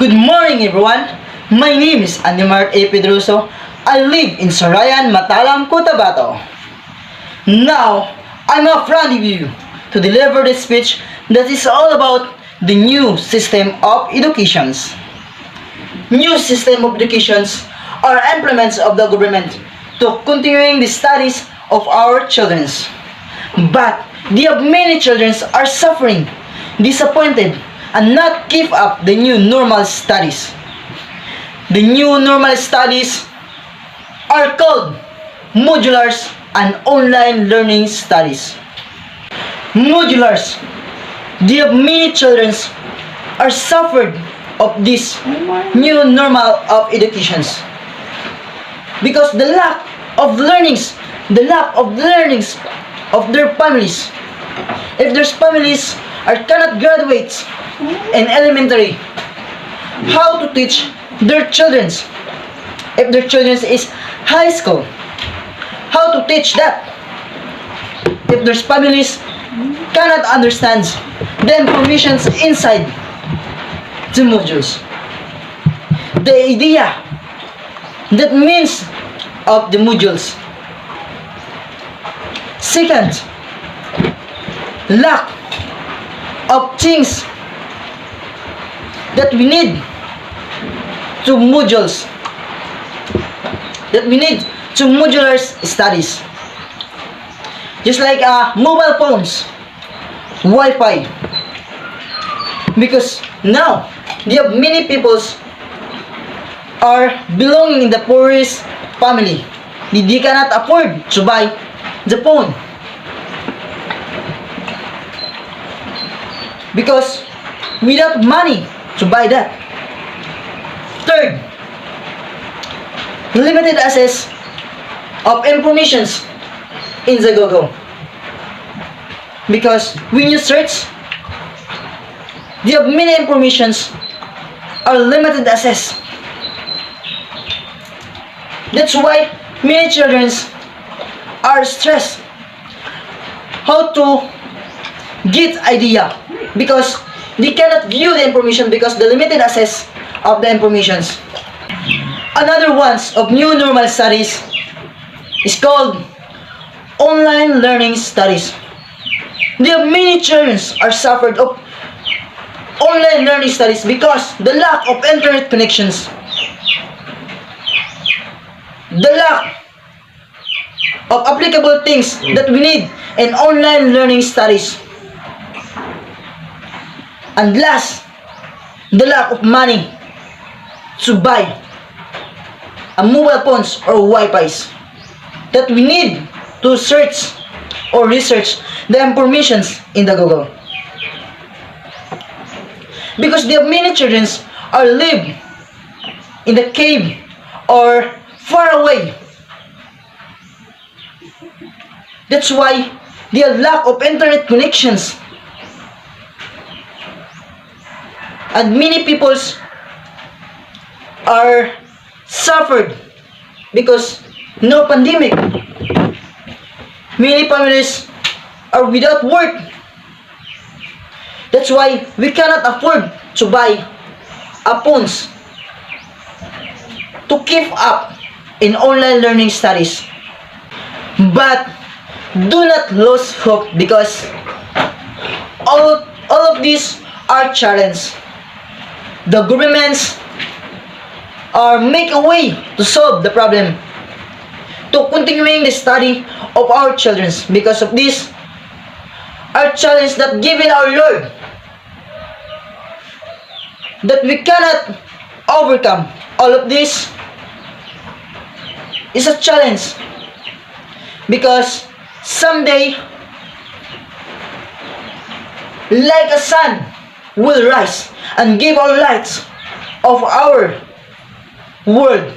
Good morning, everyone. My name is Animar A. Pedroso. I live in Sarayan, Matalam, Cotabato. Now, I'm in front of you to deliver this speech that is all about the new system of educations. New system of educations are implements of the government to continuing the studies of our children. But many children are suffering, disappointed, and not keep up the new normal studies. The new normal studies are called modulars and online learning studies. Modulars, many children are suffered of this new normal of educations because the lack of learnings of their families. If their families cannot graduate in elementary, how to teach their children? If their children is high school, how to teach that? If their families cannot understand the information inside the modules, the idea that means of the modules. Second, lack of things that we need to modules, that we need to modular studies, just like mobile phones, Wi-Fi, because now many peoples are belonging in the poorest family. They cannot afford to buy the phone because without money to buy that. Third, limited access of informations in the Google, because when you search, many informations are limited access. That's why many children are stressed how to get idea, because they cannot view the information because the limited access of the informations. Another ones of new normal studies is called online learning studies. Many children are suffered of online learning studies because the lack of internet connections, the lack of applicable things that we need in online learning studies, and last, the lack of money to buy a mobile phones or Wi-Fi's that we need to search or research the informations in the Google, because many children are live in the cave or far away. That's why the lack of internet connections, and many peoples are suffered because no pandemic. Many families are without work. That's why we cannot afford to buy a phones to keep up in online learning studies. But do not lose hope, because all of these are challenges. The governments are make a way to solve the problem, to continuing the study of our children. Because of this, our challenge that given our Lord, that we cannot overcome all of this is a challenge, because someday, like a sun will rise and give our lights of our world,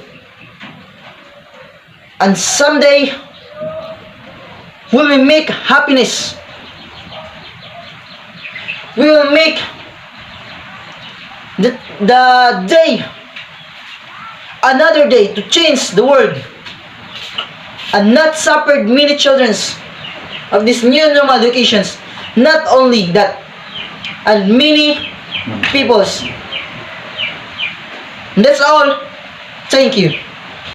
and someday we will make happiness, we will make the day another day to change the world, and not suffered many children of these new normal educations. Not only that, and many peoples And that's all. Thank you.